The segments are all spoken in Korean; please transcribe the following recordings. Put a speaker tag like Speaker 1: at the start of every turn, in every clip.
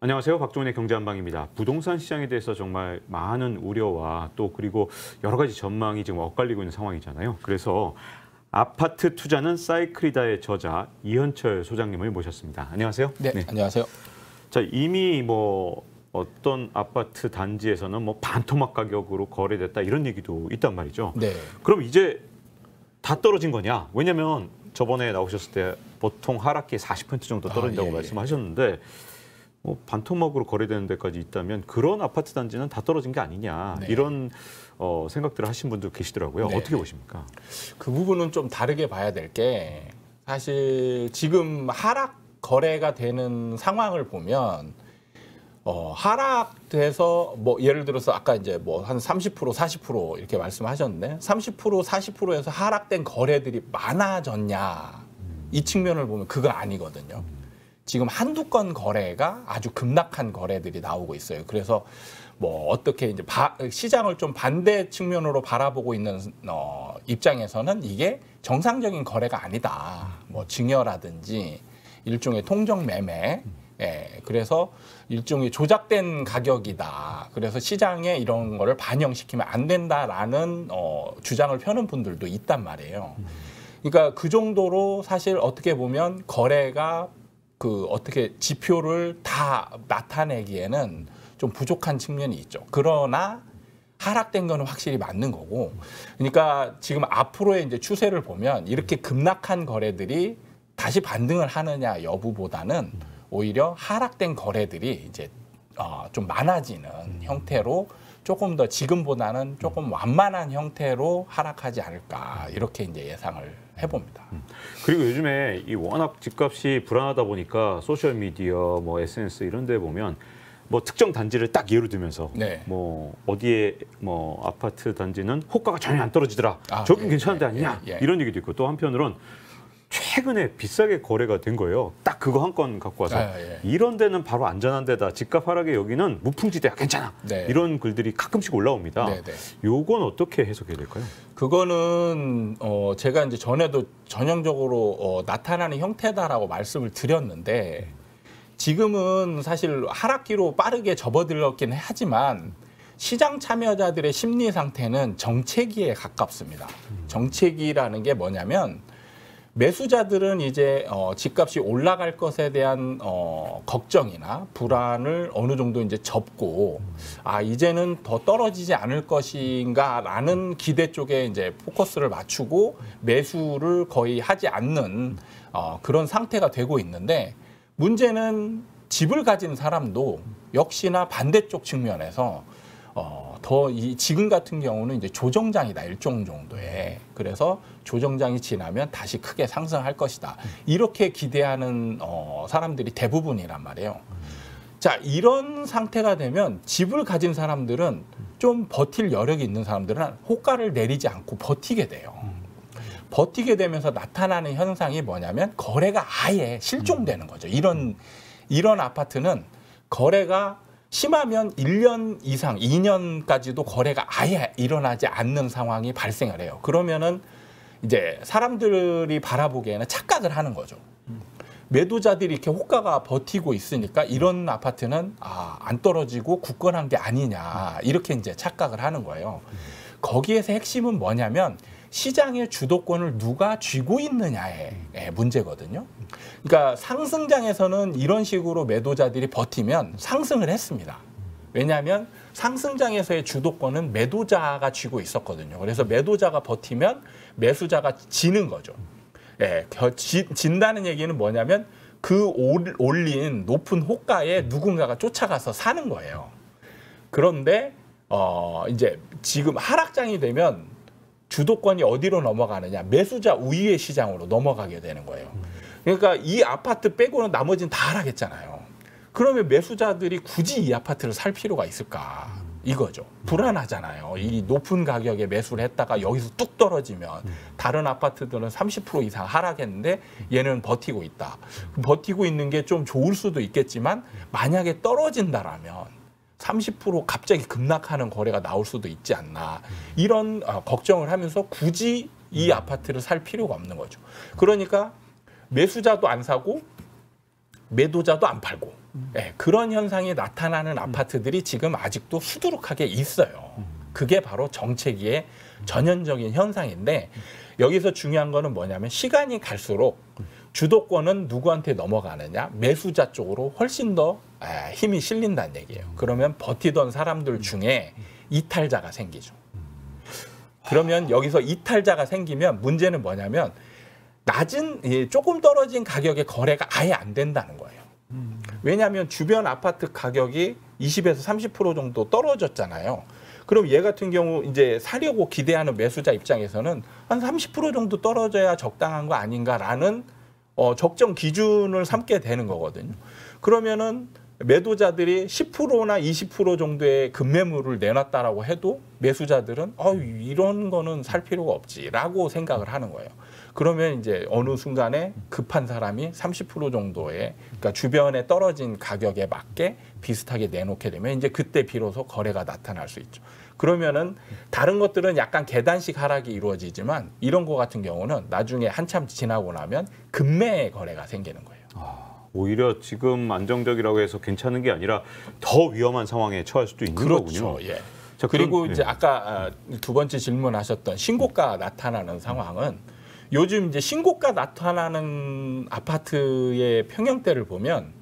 Speaker 1: 안녕하세요. 박종훈의 경제한방입니다. 부동산 시장에 대해서 정말 많은 우려와 또 그리고 여러 가지 전망이 지금 엇갈리고 있는 상황이잖아요. 그래서 아파트 투자는 사이클이다의 저자 이현철 소장님을 모셨습니다. 안녕하세요.
Speaker 2: 네, 안녕하세요.
Speaker 1: 자, 이미 어떤 아파트 단지에서는 반토막 가격으로 거래됐다 이런 얘기도 있단 말이죠.
Speaker 2: 네.
Speaker 1: 그럼 이제 다 떨어진 거냐? 왜냐면 저번에 나오셨을 때 보통 하락기에 40% 정도 떨어진다고 말씀하셨는데 반토막으로 거래되는 데까지 있다면 그런 아파트 단지는 다 떨어진 게 아니냐 이런 생각들을 하신 분도 계시더라고요. 어떻게 보십니까?
Speaker 2: 그 부분은 좀 다르게 봐야 될 게 사실 지금 하락 거래가 되는 상황을 보면 하락돼서 예를 들어서 아까 이제 한 30% 40% 이렇게 말씀하셨는데 30% 40%에서 하락된 거래들이 많아졌냐 이 측면을 보면 그거 아니거든요. 지금 한두 건 거래가 아주 급락한 거래들이 나오고 있어요. 그래서 어떻게 이제 시장을 좀 반대 측면으로 바라보고 있는 입장에서는 이게 정상적인 거래가 아니다. 증여라든지 일종의 통정 매매, 그래서 일종의 조작된 가격이다. 그래서 시장에 이런 거를 반영시키면 안 된다라는 주장을 펴는 분들도 있단 말이에요. 그러니까 그 정도로 사실 어떻게 보면 거래가 어떻게 지표를 다 나타내기에는 좀 부족한 측면이 있죠. 그러나 하락된 거는 확실히 맞는 거고. 그러니까 지금 앞으로의 이제 추세를 보면 이렇게 급락한 거래들이 다시 반등을 하느냐 여부보다는 오히려 하락된 거래들이 이제 좀 많아지는 형태로 조금 더 지금보다는 조금 완만한 형태로 하락하지 않을까 이렇게 이제 예상을 해봅니다.
Speaker 1: 그리고 요즘에 이 워낙 집값이 불안하다 보니까 소셜 미디어, SNS 이런 데 보면 특정 단지를 딱 예로 들면서 어디에 아파트 단지는 호가가 전혀 안 떨어지더라. 저긴 괜찮은 데 아니냐. 이런 얘기도 있고 또 한편으로는 최근에 비싸게 거래가 된 거예요. 딱 그거 한 건 갖고 와서 이런 데는 바로 안전한 데다. 집값 하락에 여기는 무풍지대야 괜찮아. 이런 글들이 가끔씩 올라옵니다. 요건 어떻게 해석해야 될까요?
Speaker 2: 그거는 제가 이제 전에도 전형적으로 나타나는 형태다라고 말씀을 드렸는데 지금은 사실 하락기로 빠르게 접어들었긴 하지만 시장 참여자들의 심리 상태는 정체기에 가깝습니다. 정체기라는 게 뭐냐면 매수자들은 이제 집값이 올라갈 것에 대한 걱정이나 불안을 어느 정도 이제 접고 이제는 더 떨어지지 않을 것인가라는 기대 쪽에 이제 포커스를 맞추고 매수를 거의 하지 않는 그런 상태가 되고 있는데 문제는 집을 가진 사람도 역시나 반대쪽 측면에서 지금 같은 경우는 이제 조정장이다 일종 정도의. 그래서 조정장이 지나면 다시 크게 상승할 것이다. 이렇게 기대하는 사람들이 대부분이란 말이에요. 자, 이런 상태가 되면 집을 가진 사람들은 좀 버틸 여력이 있는 사람들은 호가를 내리지 않고 버티게 돼요. 버티게 되면서 나타나는 현상이 뭐냐면 거래가 아예 실종되는 거죠. 이런 아파트는 거래가 심하면 1년 이상, 2년까지도 거래가 아예 일어나지 않는 상황이 발생을 해요. 그러면은 이제 사람들이 바라보기에는 착각을 하는 거죠. 매도자들이 이렇게 호가가 버티고 있으니까 이런 아파트는 안 떨어지고 굳건한 게 아니냐 이렇게 이제 착각을 하는 거예요. 거기에서 핵심은 뭐냐면 시장의 주도권을 누가 쥐고 있느냐의 문제거든요. 그러니까 상승장에서는 이런 식으로 매도자들이 버티면 상승을 했습니다. 왜냐하면 상승장에서의 주도권은 매도자가 쥐고 있었거든요. 그래서 매도자가 버티면 매수자가 지는 거죠. 진다는 얘기는 뭐냐면 그 올린 높은 호가에 누군가가 쫓아가서 사는 거예요. 그런데 이제 지금 하락장이 되면 주도권이 어디로 넘어가느냐? 매수자 우위의 시장으로 넘어가게 되는 거예요. 그러니까 이 아파트 빼고는 나머지는 다 하락했잖아요. 그러면 매수자들이 굳이 이 아파트를 살 필요가 있을까? 이거죠. 불안하잖아요. 이 높은 가격에 매수를 했다가 여기서 뚝 떨어지면 다른 아파트들은 30% 이상 하락했는데 얘는 버티고 있다. 버티고 있는 게 좀 좋을 수도 있겠지만 만약에 떨어진다라면 30% 갑자기 급락하는 거래가 나올 수도 있지 않나. 이런 걱정을 하면서 굳이 이 아파트를 살 필요가 없는 거죠. 그러니까 매수자도 안 사고 매도자도 안 팔고 네, 그런 현상이 나타나는 아파트들이 지금 아직도 수두룩하게 있어요. 그게 바로 정체기의 전형적인 현상인데 여기서 중요한 거는 뭐냐면 시간이 갈수록 주도권은 누구한테 넘어가느냐? 매수자 쪽으로 훨씬 더 힘이 실린다는 얘기예요. 그러면 버티던 사람들 중에 이탈자가 생기죠. 그러면 여기서 이탈자가 생기면 문제는 뭐냐면 낮은 조금 떨어진 가격의 거래가 아예 안 된다는 거예요. 왜냐하면 주변 아파트 가격이 20에서 30% 정도 떨어졌잖아요. 그럼 얘 같은 경우 이제 사려고 기대하는 매수자 입장에서는 한 30% 정도 떨어져야 적당한 거 아닌가라는 적정 기준을 삼게 되는 거거든요. 그러면은 매도자들이 10%나 20% 정도의 급매물을 내놨다라고 해도 매수자들은 이런 거는 살 필요가 없지라고 생각을 하는 거예요. 그러면 이제 어느 순간에 급한 사람이 30% 정도의 그러니까 주변에 떨어진 가격에 맞게 비슷하게 내놓게 되면 이제 그때 비로소 거래가 나타날 수 있죠. 그러면은 다른 것들은 약간 계단식 하락이 이루어지지만 이런 거 같은 경우는 나중에 한참 지나고 나면 급매의 거래가 생기는 거예요.
Speaker 1: 오히려 지금 안정적이라고 해서 괜찮은 게 아니라 더 위험한 상황에 처할 수도 있는 거군요.
Speaker 2: 예. 자, 그리고 이제 아까 두 번째 질문하셨던 신고가 나타나는 상황은 요즘 이제 신고가 나타나는 아파트의 평형대를 보면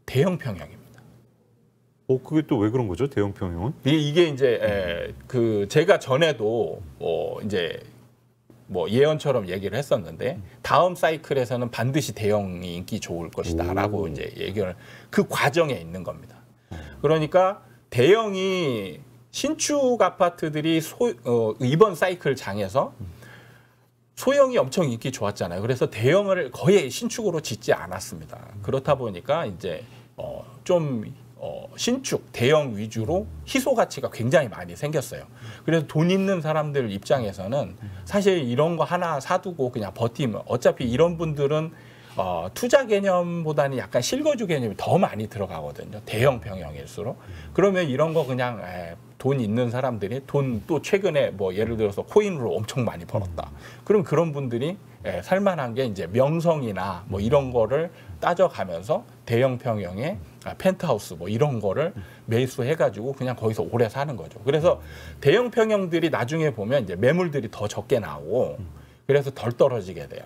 Speaker 2: 대형 평형입니다.
Speaker 1: 그게 또 왜 그런 거죠? 대형 평형은?
Speaker 2: 이게 이제 제가 전에도 이제 뭐 예언처럼 얘기를 했었는데 다음 사이클에서는 반드시 대형이 인기 좋을 것이다라고 이제 얘기를 그 과정에 있는 겁니다. 그러니까 대형이 신축 아파트들이 이번 사이클 장에서 소형이 엄청 인기 좋았잖아요. 그래서 대형을 거의 신축으로 짓지 않았습니다. 그렇다 보니까 이제 신축 대형 위주로 희소 가치가 굉장히 많이 생겼어요. 그래서 돈 있는 사람들 입장에서는 사실 이런 거 하나 사두고 그냥 버티면 어차피 이런 분들은 투자 개념보다는 약간 실거주 개념이 더 많이 들어가거든요. 대형 평형일수록. 그러면 이런 거 그냥 돈 있는 사람들이 돈 또 최근에 뭐 예를 들어서 코인으로 엄청 많이 벌었다. 그럼 그런 분들이 살만한 게 이제 명성이나 뭐 이런 거를 따져가면서 대형 평형의 펜트하우스 뭐 이런 거를 매수해가지고 그냥 거기서 오래 사는 거죠. 그래서 대형 평형들이 나중에 보면 이제 매물들이 더 적게 나오고 그래서 덜 떨어지게 돼요.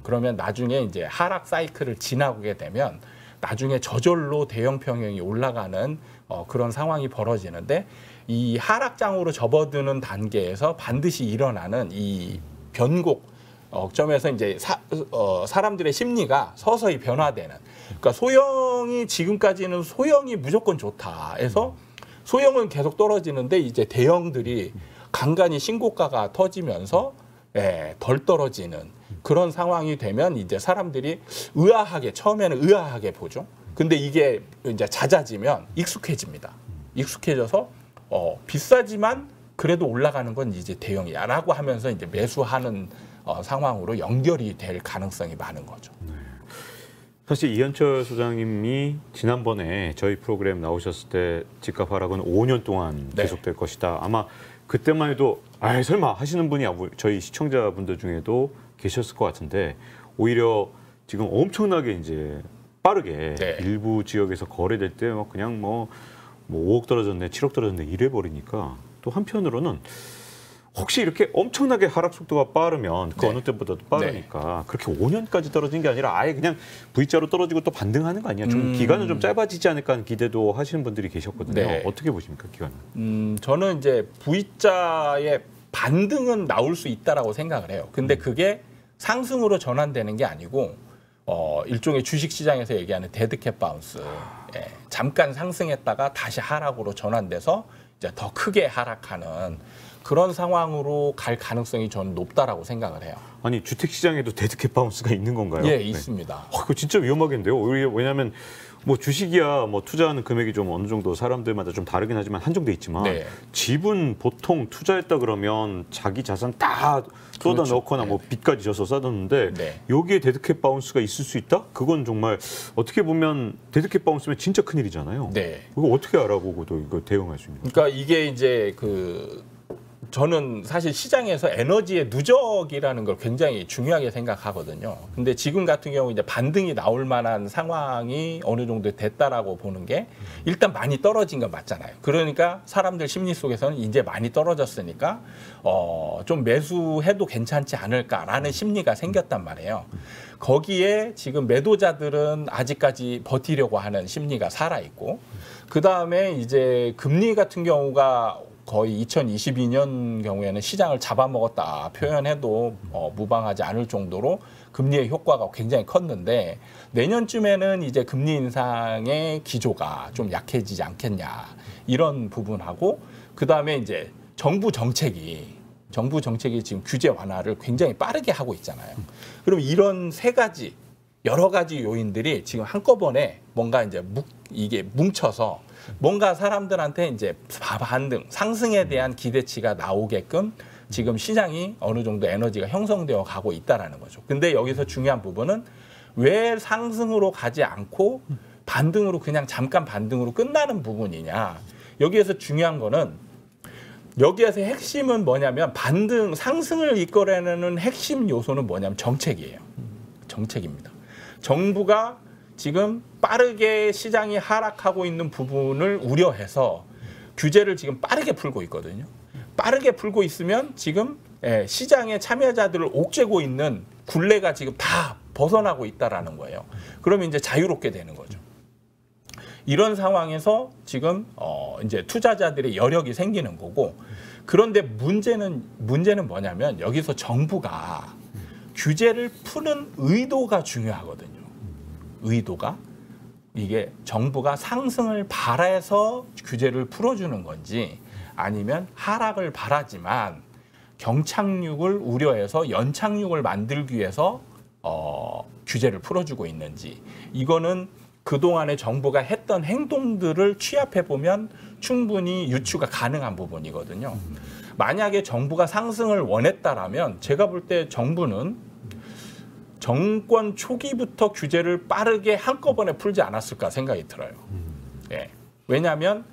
Speaker 2: 그러면 나중에 이제 하락 사이클을 지나게 되면 나중에 저절로 대형 평형이 올라가는 그런 상황이 벌어지는데 이 하락장으로 접어드는 단계에서 반드시 일어나는 이 변곡 점에서 이제 사람들의 심리가 서서히 변화되는. 그러니까 소형이 지금까지는 소형이 무조건 좋다 해서 소형은 계속 떨어지는데 이제 대형들이 간간히 신고가가 터지면서 덜 떨어지는 그런 상황이 되면 이제 사람들이 처음에는 의아하게 보죠. 근데 이게 이제 잦아지면 익숙해집니다. 익숙해져서 비싸지만 그래도 올라가는 건 이제 대형이야라고 하면서 이제 매수하는 상황으로 연결이 될 가능성이 많은 거죠.
Speaker 1: 사실 이현철 소장님이 지난번에 저희 프로그램 나오셨을 때 집값 하락은 5년 동안 계속될 것이다. 아마 그때만 해도 설마 하시는 분이 저희 시청자분들 중에도 계셨을 것 같은데 오히려 지금 엄청나게 이제 빠르게 일부 지역에서 거래될 때 막 그냥 뭐 5억 떨어졌네, 7억 떨어졌네 이래 버리니까 또 한편으로는 혹시 이렇게 엄청나게 하락 속도가 빠르면 그 어느 때보다도 빠르니까 그렇게 5년까지 떨어진 게 아니라 아예 그냥 V자로 떨어지고 또 반등하는 거 아니야? 좀 기간은 좀 짧아지지 않을까 하는 기대도 하시는 분들이 계셨거든요. 어떻게 보십니까, 기간은?
Speaker 2: 저는 이제 V자의 반등은 나올 수 있다라고 생각을 해요. 근데 그게 상승으로 전환되는 게 아니고 일종의 주식시장에서 얘기하는 데드캣 바운스. 잠깐 상승했다가 다시 하락으로 전환돼서 이제 더 크게 하락하는 그런 상황으로 갈 가능성이 저는 높다라고 생각을 해요.
Speaker 1: 아니 주택시장에도 데드캣 바운스가 있는 건가요?
Speaker 2: 예, 있습니다.
Speaker 1: 그거 진짜 위험하겠는데요. 왜냐하면 뭐 주식이야 뭐 투자하는 금액이 좀 어느 정도 사람들마다 좀 다르긴 하지만 한정돼 있지만 집은 보통 투자했다 그러면 자기 자산 다 쏟아 넣거나 뭐 빚까지 져서 쌓았는데 여기에 데드캣 바운스가 있을 수 있다? 그건 정말 어떻게 보면 데드캣 바운스면 진짜 큰일이잖아요. 이거 어떻게 알아보고도 이거 대응할 수 있는 거죠?
Speaker 2: 그러니까 이게 이제 저는 사실 시장에서 에너지의 누적이라는 걸 굉장히 중요하게 생각하거든요. 근데 지금 같은 경우 이제 반등이 나올 만한 상황이 어느 정도 됐다라고 보는 게 일단 많이 떨어진 건 맞잖아요. 그러니까 사람들 심리 속에서는 이제 많이 떨어졌으니까 좀 매수해도 괜찮지 않을까라는 심리가 생겼단 말이에요. 거기에 지금 매도자들은 아직까지 버티려고 하는 심리가 살아있고, 그 다음에 이제 금리 같은 경우가 거의 2022년 경우에는 시장을 잡아먹었다 표현해도 무방하지 않을 정도로 금리의 효과가 굉장히 컸는데, 내년쯤에는 이제 금리 인상의 기조가 좀 약해지지 않겠냐, 이런 부분하고, 그 다음에 이제 정부 정책이 지금 규제 완화를 굉장히 빠르게 하고 있잖아요. 그럼 이런 세 가지, 여러 가지 요인들이 지금 한꺼번에 뭔가 이제 이게 뭉쳐서 뭔가 사람들한테 이제 반등, 상승에 대한 기대치가 나오게끔 지금 시장이 어느 정도 에너지가 형성되어 가고 있다라는 거죠. 근데 여기서 중요한 부분은 왜 상승으로 가지 않고 반등으로 그냥 잠깐 반등으로 끝나는 부분이냐. 여기에서 중요한 거는, 여기에서 핵심은 뭐냐면 반등, 상승을 이끌어내는 핵심 요소는 뭐냐면 정책이에요. 정책입니다. 정부가 지금 빠르게 시장이 하락하고 있는 부분을 우려해서 규제를 지금 빠르게 풀고 있거든요. 빠르게 풀고 있으면 지금 시장의 참여자들을 옥죄고 있는 굴레가 지금 다 벗어나고 있다라는 거예요. 그러면 이제 자유롭게 되는 거죠. 이런 상황에서 지금 이제 투자자들의 여력이 생기는 거고, 그런데 문제는 뭐냐면 여기서 정부가 규제를 푸는 의도가 중요하거든요. 의도가, 이게 정부가 상승을 바라서 규제를 풀어주는 건지, 아니면 하락을 바라지만 경착륙을 우려해서 연착륙을 만들기 위해서 규제를 풀어주고 있는지, 이거는 그동안에 정부가 했던 행동들을 취합해보면 충분히 유추가 가능한 부분이거든요. 만약에 정부가 상승을 원했다라면 제가 볼 때 정부는 정권 초기부터 규제를 빠르게 한꺼번에 풀지 않았을까 생각이 들어요. 예. 왜냐하면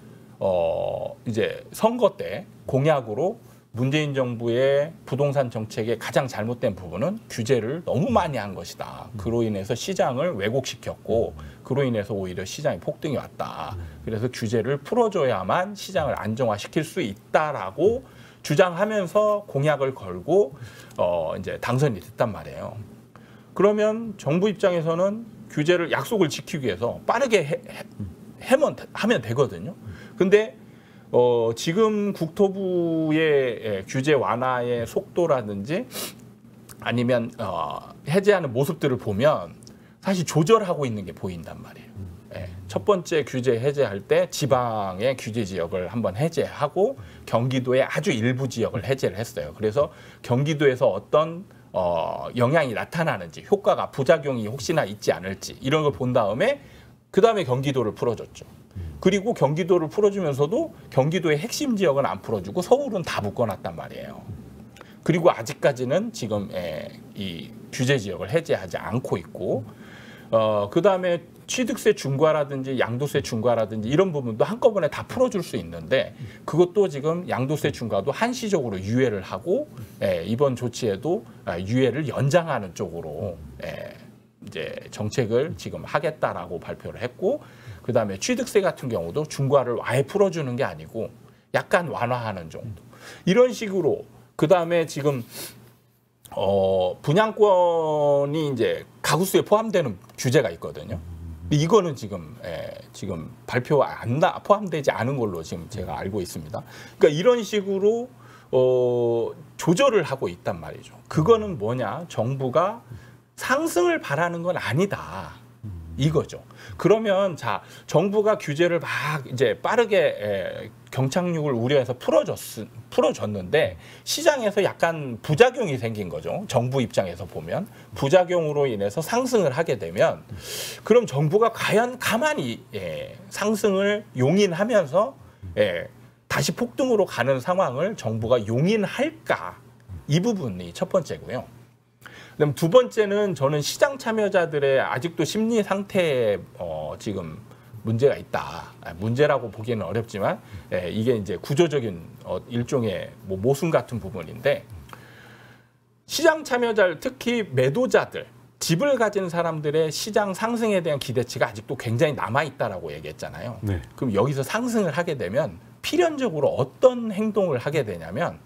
Speaker 2: 이제 선거 때 공약으로 문재인 정부의 부동산 정책의 가장 잘못된 부분은 규제를 너무 많이 한 것이다. 그로 인해서 시장을 왜곡시켰고, 그로 인해서 오히려 시장이 폭등이 왔다. 그래서 규제를 풀어줘야만 시장을 안정화시킬 수 있다라고 주장하면서 공약을 걸고 이제 당선이 됐단 말이에요. 그러면 정부 입장에서는 규제를, 약속을 지키기 위해서 빠르게 하면 되거든요. 근데 지금 국토부의 규제 완화의 속도라든지 아니면 해제하는 모습들을 보면 사실 조절하고 있는 게 보인단 말이에요. 첫 번째 규제 해제할 때 지방의 규제 지역을 한번 해제하고 경기도의 아주 일부 지역을 해제를 했어요. 그래서 경기도에서 어떤 영향이 나타나는지, 효과가, 부작용이 혹시나 있지 않을지 이런 걸 본 다음에 그 다음에 경기도를 풀어줬죠. 그리고 경기도를 풀어주면서도 경기도의 핵심 지역은 안 풀어주고 서울은 다 묶어놨단 말이에요. 그리고 아직까지는 지금 이 규제 지역을 해제하지 않고 있고, 그 다음에 취득세 중과라든지 양도세 중과라든지 이런 부분도 한꺼번에 다 풀어줄 수 있는데, 그것도 지금 양도세 중과도 한시적으로 유예를 하고 이번 조치에도 유예를 연장하는 쪽으로 이제 정책을 지금 하겠다라고 발표를 했고, 그 다음에 취득세 같은 경우도 중과를 아예 풀어주는 게 아니고 약간 완화하는 정도, 이런 식으로. 그 다음에 지금 분양권이 이제 가구수에 포함되는 규제가 있거든요. 이거는 지금 발표가 포함되지 않은 걸로 지금 제가 알고 있습니다. 그러니까 이런 식으로 조절을 하고 있단 말이죠. 그거는 뭐냐? 정부가 상승을 바라는 건 아니다, 이거죠. 그러면 자, 정부가 규제를 막 이제 빠르게 경착륙을 우려해서 풀어줬는데 시장에서 약간 부작용이 생긴 거죠. 정부 입장에서 보면 부작용으로 인해서 상승을 하게 되면, 그럼 정부가 과연 가만히 상승을 용인하면서 다시 폭등으로 가는 상황을 정부가 용인할까? 이 부분이 첫 번째고요. 그다음 두 번째는 저는 시장 참여자들의 아직도 심리 상태에 지금 문제가 있다. 문제라고 보기에는 어렵지만 이게 이제 구조적인 일종의 뭐 모순 같은 부분인데 시장 참여자 특히 매도자들 집을 가진 사람들의 시장 상승에 대한 기대치가 아직도 굉장히 남아있다라고 얘기했잖아요. 네. 그럼 여기서 상승을 하게 되면 필연적으로 어떤 행동을 하게 되냐면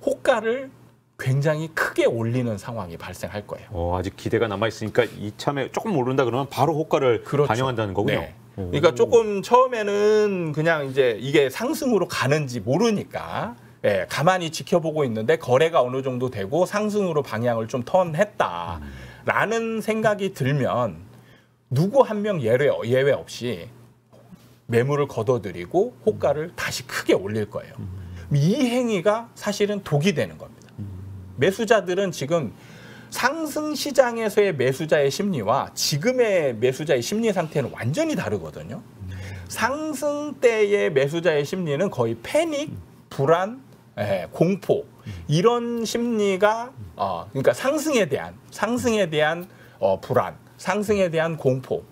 Speaker 2: 호가를 굉장히 크게 올리는 상황이 발생할 거예요.
Speaker 1: 아직 기대가 남아있으니까 이참에 조금 오른다 그러면 바로 호가를 그렇죠. 반영한다는 거군요.
Speaker 2: 네. 그러니까 조금 처음에는 그냥 이제 이게 상승으로 가는지 모르니까 가만히 지켜보고 있는데 거래가 어느 정도 되고 상승으로 방향을 좀 턴했다라는 생각이 들면 누구 한 명 예외 없이 매물을 걷어들이고 호가를 다시 크게 올릴 거예요. 이 행위가 사실은 독이 되는 겁니다. 매수자들은 지금 상승 시장에서의 매수자의 심리와 지금의 매수자의 심리 상태는 완전히 다르거든요. 상승 때의 매수자의 심리는 거의 패닉, 불안, 공포 이런 심리가 그러니까 상승에 대한 불안, 상승에 대한 공포,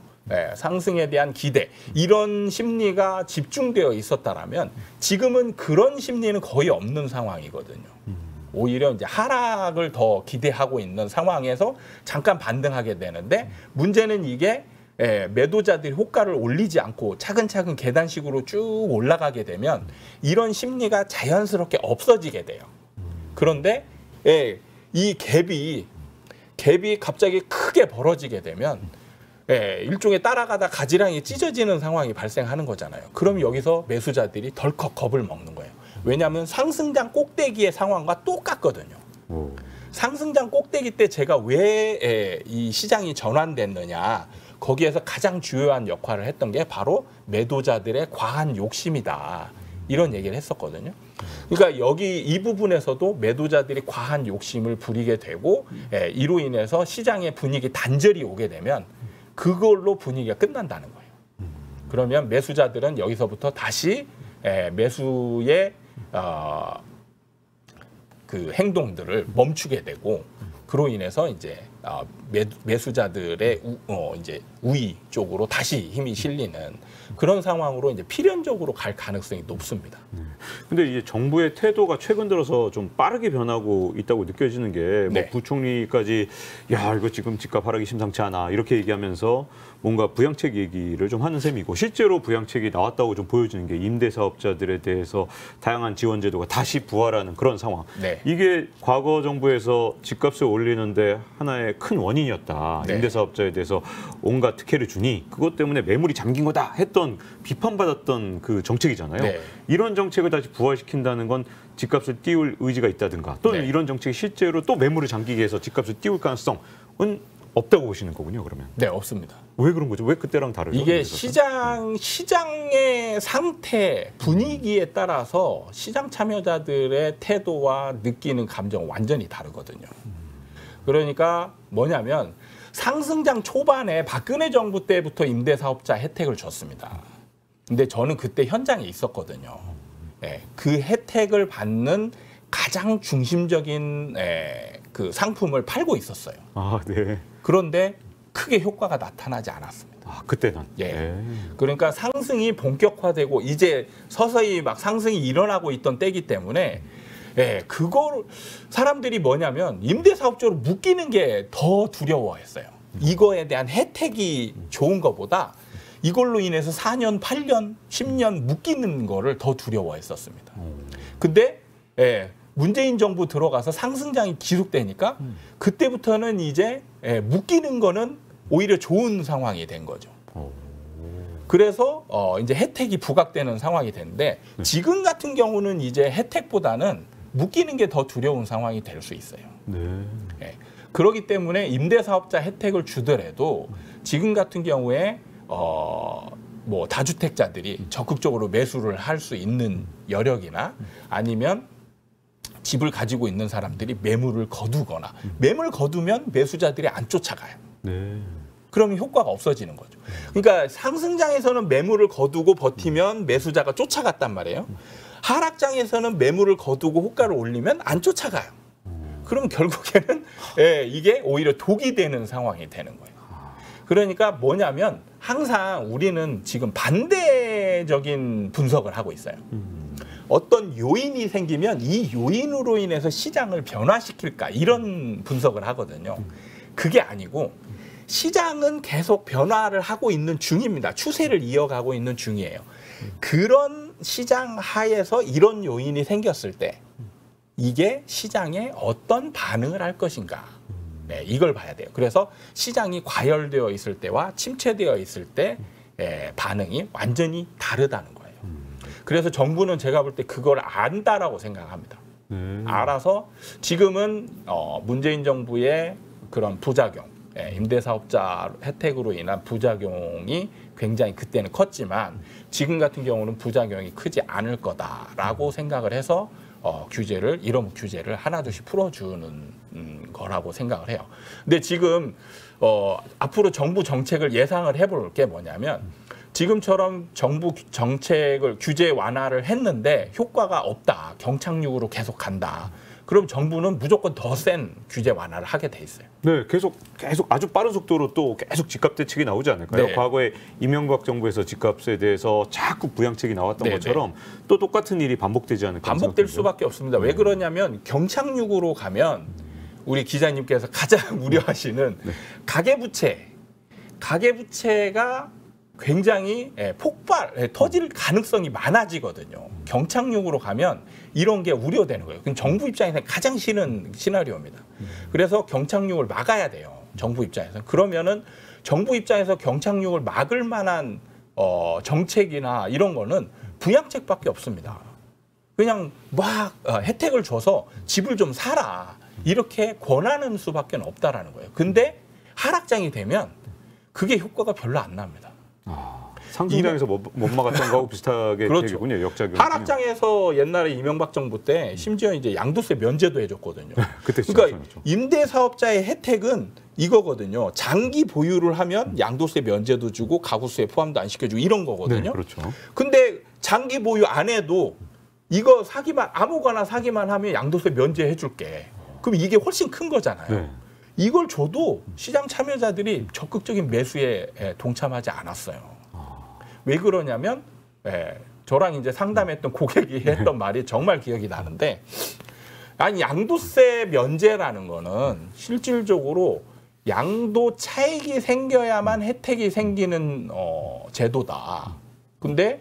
Speaker 2: 상승에 대한 기대 이런 심리가 집중되어 있었다라면 지금은 그런 심리는 거의 없는 상황이거든요. 오히려 이제 하락을 더 기대하고 있는 상황에서 잠깐 반등하게 되는데 문제는 이게 매도자들이 호가를 올리지 않고 차근차근 계단식으로 쭉 올라가게 되면 이런 심리가 자연스럽게 없어지게 돼요. 그런데 이 갭이 갑자기 크게 벌어지게 되면 일종의 따라가다 가지랑이 찢어지는 상황이 발생하는 거잖아요. 그럼 여기서 매수자들이 덜컥 겁을 먹는 거예요. 왜냐하면 상승장 꼭대기의 상황과 똑같거든요. 상승장 꼭대기 때 제가 왜 이 시장이 전환됐느냐 거기에서 가장 주요한 역할을 했던 게 바로 매도자들의 과한 욕심이다. 이런 얘기를 했었거든요. 그러니까 여기 이 부분에서도 매도자들이 과한 욕심을 부리게 되고 이로 인해서 시장의 분위기 단절이 오게 되면 그걸로 분위기가 끝난다는 거예요. 그러면 매수자들은 여기서부터 다시 매수의 그 행동들을 멈추게 되고 그로 인해서 이제 매수자들의 이제 우위 쪽으로 다시 힘이 실리는 그런 상황으로 이제 필연적으로 갈 가능성이 높습니다.
Speaker 1: 근데 이제 정부의 태도가 최근 들어서 좀 빠르게 변하고 있다고 느껴지는 게 뭐 부총리까지 야 이거 지금 집값 하락이 심상치 않아 이렇게 얘기하면서 뭔가 부양책 얘기를 좀 하는 셈이고 실제로 부양책이 나왔다고 좀 보여지는 게 임대사업자들에 대해서 다양한 지원 제도가 다시 부활하는 그런 상황. 이게 과거 정부에서 집값을 올리는데 하나의 큰 원인이었다. 임대사업자에 대해서 온갖 특혜를 주니 그것 때문에 매물이 잠긴 거다 했던 비판받았던 그 정책이잖아요. 이런 정책을 다시 부활시킨다는 건 집값을 띄울 의지가 있다든가 또는 이런 정책이 실제로 또 매물을 잠기게 해서 집값을 띄울 가능성은 없다고 보시는 거군요, 그러면.
Speaker 2: 네, 없습니다.
Speaker 1: 왜 그런 거죠? 왜 그때랑 다르죠?
Speaker 2: 이게 시장의 상태, 분위기에 따라서 시장 참여자들의 태도와 느끼는 감정 완전히 다르거든요. 그러니까 뭐냐면 상승장 초반에 박근혜 정부 때부터 임대사업자 혜택을 줬습니다. 근데 저는 그때 현장에 있었거든요. 그 혜택을 받는 가장 중심적인 그 상품을 팔고 있었어요. 그런데 크게 효과가 나타나지 않았습니다.
Speaker 1: 그때는?
Speaker 2: 그러니까 상승이 본격화되고 이제 서서히 막 상승이 일어나고 있던 때이기 때문에 그걸 사람들이 뭐냐면 임대사업자로 묶이는 게 더 두려워했어요. 이거에 대한 혜택이 좋은 것보다 이걸로 인해서 4년, 8년, 10년 묶이는 거를 더 두려워했었습니다. 근데 문재인 정부 들어가서 상승장이 지속되니까 그때부터는 이제 묶이는 거는 오히려 좋은 상황이 된 거죠. 그래서 이제 혜택이 부각되는 상황이 됐는데 지금 같은 경우는 이제 혜택보다는 묶이는 게 더 두려운 상황이 될 수 있어요. 그렇기 때문에 임대사업자 혜택을 주더라도 지금 같은 경우에 뭐 다주택자들이 적극적으로 매수를 할 수 있는 여력이나 아니면 집을 가지고 있는 사람들이 매물을 거두거나 매물 거두면 매수자들이 안 쫓아가요. 그러면 효과가 없어지는 거죠. 그러니까 상승장에서는 매물을 거두고 버티면 매수자가 쫓아갔단 말이에요. 하락장에서는 매물을 거두고 호가를 올리면 안 쫓아가요. 그럼 결국에는 이게 오히려 독이 되는 상황이 되는 거예요. 그러니까 뭐냐면 항상 우리는 지금 반대적인 분석을 하고 있어요. 어떤 요인이 생기면 이 요인으로 인해서 시장을 변화시킬까 이런 분석을 하거든요. 그게 아니고 시장은 계속 변화를 하고 있는 중입니다. 추세를 이어가고 있는 중이에요. 그런 시장 하에서 이런 요인이 생겼을 때 이게 시장에 어떤 반응을 할 것인가. 네, 이걸 봐야 돼요. 그래서 시장이 과열되어 있을 때와 침체되어 있을 때 반응이 완전히 다르다는 거예요. 그래서 정부는 제가 볼 때 그걸 안다라고 생각합니다. 알아서 지금은 문재인 정부의 그런 부작용, 임대사업자 혜택으로 인한 부작용이 굉장히 그때는 컸지만 지금 같은 경우는 부작용이 크지 않을 거다라고 생각을 해서 규제를 이런 규제를 하나둘씩 풀어주는 거라고 생각을 해요. 근데 지금 앞으로 정부 정책을 예상을 해볼 게 뭐냐면 지금처럼 정부 정책을 규제 완화를 했는데 효과가 없다. 경착륙으로 계속 간다. 그럼 정부는 무조건 더 센 규제 완화를 하게 돼 있어요.
Speaker 1: 네, 계속 아주 빠른 속도로 또 계속 집값 대책이 나오지 않을까요?
Speaker 2: 네.
Speaker 1: 과거에 이명박 정부에서 집값에 대해서 자꾸 부양책이 나왔던
Speaker 2: 네,
Speaker 1: 것처럼 또 똑같은 일이 반복되지 않을까?
Speaker 2: 반복될 수밖에 없습니다. 왜 그러냐면 경착륙으로 가면 우리 기자님께서 가장 우려하시는 가계부채가 굉장히 터질 가능성이 많아지거든요. 경착륙으로 가면 이런 게 우려되는 거예요. 그럼 정부 입장에서는 가장 싫은 시나리오입니다. 그래서 경착륙을 막아야 돼요. 정부 입장에서. 그러면은 정부 입장에서 경착륙을 막을 만한 정책이나 이런 거는 부양책밖에 없습니다. 그냥 막 혜택을 줘서 집을 좀 사라. 이렇게 권하는 수밖에 없다라는 거예요. 근데 하락장이 되면 그게 효과가 별로 안 납니다.
Speaker 1: 상승장에서 못 막았던 거하고 비슷하게
Speaker 2: 그렇죠.
Speaker 1: 되겠군요. 역작용.
Speaker 2: 하락장에서 옛날에 이명박 정부 때 심지어 이제 양도세 면제도 해줬거든요.
Speaker 1: 그때
Speaker 2: 그러니까 임대사업자의 혜택은 이거거든요. 장기 보유를 하면 양도세 면제도 주고 가구수에 포함도 안 시켜주고 이런 거거든요.
Speaker 1: 네, 그렇죠.
Speaker 2: 근데 장기 보유 안 해도 이거 아무거나 사기만 하면 양도세 면제해 줄게. 그럼 이게 훨씬 큰 거잖아요.
Speaker 1: 네.
Speaker 2: 이걸 줘도 시장 참여자들이 적극적인 매수에 동참하지 않았어요. 왜 그러냐면 저랑 이제 상담했던 고객이 했던 말이 정말 기억이 나는데 아니 양도세 면제라는 거는 실질적으로 양도 차익이 생겨야만 혜택이 생기는 제도다. 근데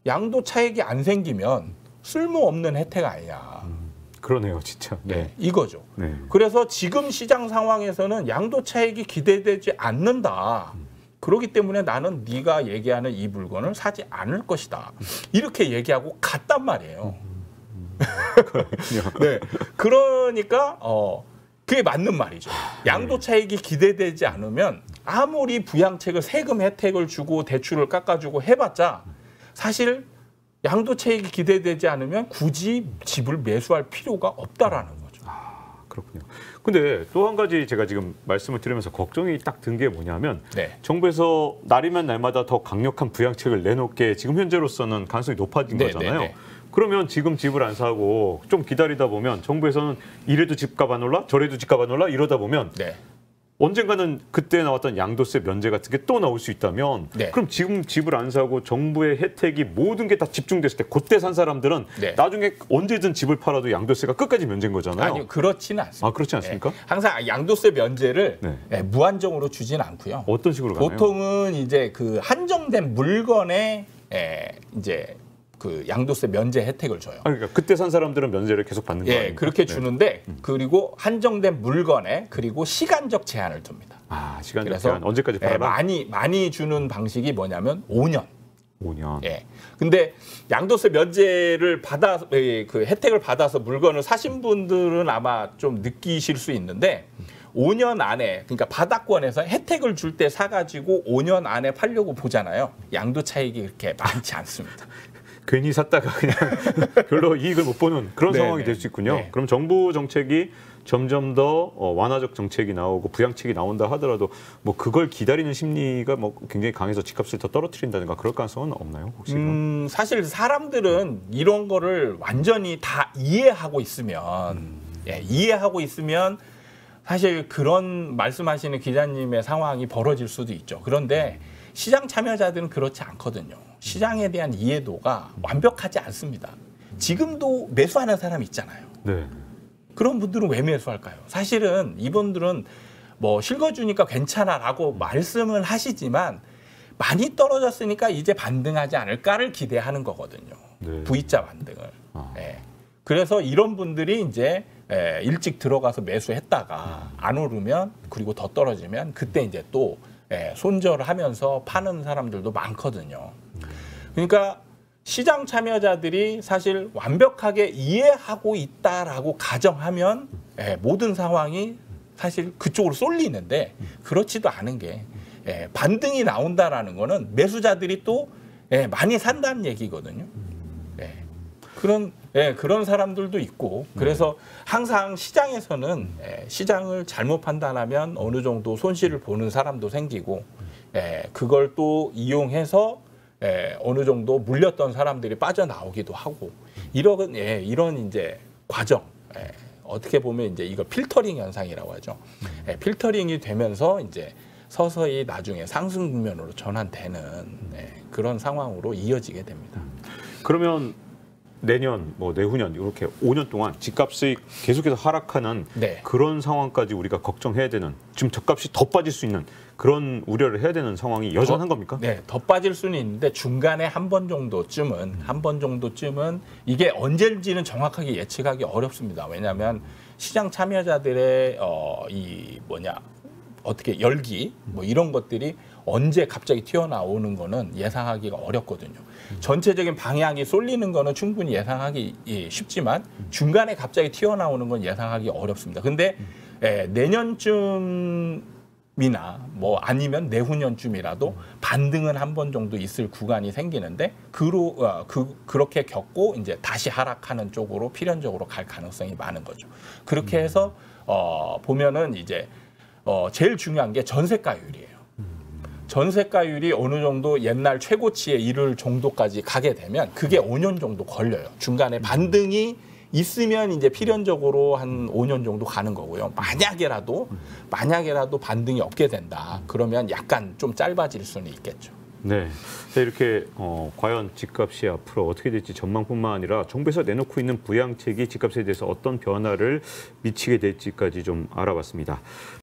Speaker 2: 양도 차익이 안 생기면 쓸모없는 혜택 아니냐.
Speaker 1: 그러네요, 진짜. 네.
Speaker 2: 이거죠.
Speaker 1: 네.
Speaker 2: 그래서 지금 시장 상황에서는 양도 차익이 기대되지 않는다. 그렇기 때문에 나는 네가 얘기하는 이 물건을 사지 않을 것이다. 이렇게 얘기하고 갔단 말이에요. 네. 그러니까 그게 맞는 말이죠. 양도 차익이 기대되지 않으면 아무리 부양책을 세금 혜택을 주고 대출을 깎아주고 해봤자 사실 양도 차익이 기대되지 않으면 굳이 집을 매수할 필요가 없다라는 거죠.
Speaker 1: 그렇군요. 근데 또 한 가지 제가 지금 말씀을 드리면서 걱정이 딱 든 게 뭐냐면 정부에서 날이면 날마다 더 강력한 부양책을 내놓게 지금 현재로서는 가능성이 높아진 거잖아요. 그러면 지금 집을 안 사고 좀 기다리다 보면 정부에서는 이래도 집값 안 올라 저래도 집값 안 올라 이러다 보면 언젠가는 그때 나왔던 양도세 면제 같은 게 또 나올 수 있다면 그럼 지금 집을 안 사고 정부의 혜택이 모든 게 다 집중됐을 때 그때 산 사람들은 나중에 언제든 집을 팔아도 양도세가 끝까지 면제인 거잖아요.
Speaker 2: 아니요. 그렇지는 않습니다.
Speaker 1: 그렇지 않습니까?
Speaker 2: 항상 양도세 면제를 무한정으로 주지는 않고요.
Speaker 1: 어떤 식으로 가나요?
Speaker 2: 보통은 이제 그 한정된 물건에 이제 그 양도세 면제 혜택을 줘요.
Speaker 1: 그러니까 그때 산 사람들은 면제를 계속 받는 거예요.
Speaker 2: 그렇게 주는데 그리고 한정된 물건에 그리고 시간적 제한을 둡니다.
Speaker 1: 시간적 제한 언제까지 팔아라?
Speaker 2: 많이 주는 방식이 뭐냐면 5년.
Speaker 1: 5년.
Speaker 2: 근데 양도세 면제를 그 혜택을 받아서 물건을 사신 분들은 아마 좀 느끼실 수 있는데 5년 안에 그러니까 바닥권에서 혜택을 줄 때 사가지고 5년 안에 팔려고 보잖아요. 양도 차익이 그렇게 많지 않습니다.
Speaker 1: 괜히 샀다가 그냥 별로 이익을 못 보는 그런 상황이 될 수 있군요. 그럼 정부 정책이 점점 더 완화적 정책이 나오고 부양책이 나온다 하더라도 뭐 그걸 기다리는 심리가 뭐 굉장히 강해서 집값을 더 떨어뜨린다든가 그럴 가능성은 없나요? 혹시?
Speaker 2: 사실 사람들은 이런 거를 완전히 다 이해하고 있으면 사실 그런 말씀하시는 기자님의 상황이 벌어질 수도 있죠. 그런데 시장 참여자들은 그렇지 않거든요. 시장에 대한 이해도가 완벽하지 않습니다. 지금도 매수하는 사람이 있잖아요.
Speaker 1: 네.
Speaker 2: 그런 분들은 왜 매수할까요? 사실은 이분들은 뭐 실거주니까 괜찮아라고 말씀을 하시지만 많이 떨어졌으니까 이제 반등하지 않을까를 기대하는 거거든요.
Speaker 1: 네.
Speaker 2: V자 반등을. 네. 그래서 이런 분들이 이제 일찍 들어가서 매수했다가 안 오르면 그리고 더 떨어지면 그때 이제 또 손절을 하면서 파는 사람들도 많거든요. 그러니까 시장 참여자들이 사실 완벽하게 이해하고 있다라고 가정하면 모든 상황이 사실 그쪽으로 쏠리는데 그렇지도 않은 게 반등이 나온다라는 거는 매수자들이 또 많이 산다는 얘기거든요. 그런 사람들도 있고 그래서 항상 시장에서는 시장을 잘못 판단하면 어느 정도 손실을 보는 사람도 생기고 그걸 또 이용해서 어느 정도 물렸던 사람들이 빠져나오기도 하고 이런 이제 과정 어떻게 보면 이제 이걸 필터링 현상이라고 하죠. 필터링이 되면서 이제 서서히 나중에 상승 국면으로 전환되는 그런 상황으로 이어지게 됩니다.
Speaker 1: 그러면 내년, 뭐 내후년 이렇게 5년 동안 집값이 계속해서 하락하는 그런 상황까지 우리가 걱정해야 되는, 지금 집값이 더 빠질 수 있는 그런 우려를 해야 되는 상황이 여전한 겁니까?
Speaker 2: 네, 더 빠질 수는 있는데 중간에 한 번 정도쯤은 이게 언제인지는 정확하게 예측하기 어렵습니다. 왜냐하면 시장 참여자들의 어떻게 열기 뭐 이런 것들이 언제 갑자기 튀어나오는 거는 예상하기가 어렵거든요. 전체적인 방향이 쏠리는 거는 충분히 예상하기 쉽지만 중간에 갑자기 튀어나오는 건 예상하기 어렵습니다. 근데 내년쯤이나 뭐 아니면 내후년쯤이라도 반등은 한 번 정도 있을 구간이 생기는데 그렇게 겪고 이제 다시 하락하는 쪽으로 필연적으로 갈 가능성이 많은 거죠. 그렇게 해서 보면은 이제 제일 중요한 게 전세가율이에요. 전세가율이 어느 정도 옛날 최고치에 이를 정도까지 가게 되면 그게 5년 정도 걸려요. 중간에 반등이 있으면 이제 필연적으로 한 5년 정도 가는 거고요. 만약에라도 반등이 없게 된다. 그러면 약간 좀 짧아질 수는 있겠죠.
Speaker 1: 네, 이렇게 과연 집값이 앞으로 어떻게 될지 전망뿐만 아니라 정부에서 내놓고 있는 부양책이 집값에 대해서 어떤 변화를 미치게 될지까지 좀 알아봤습니다.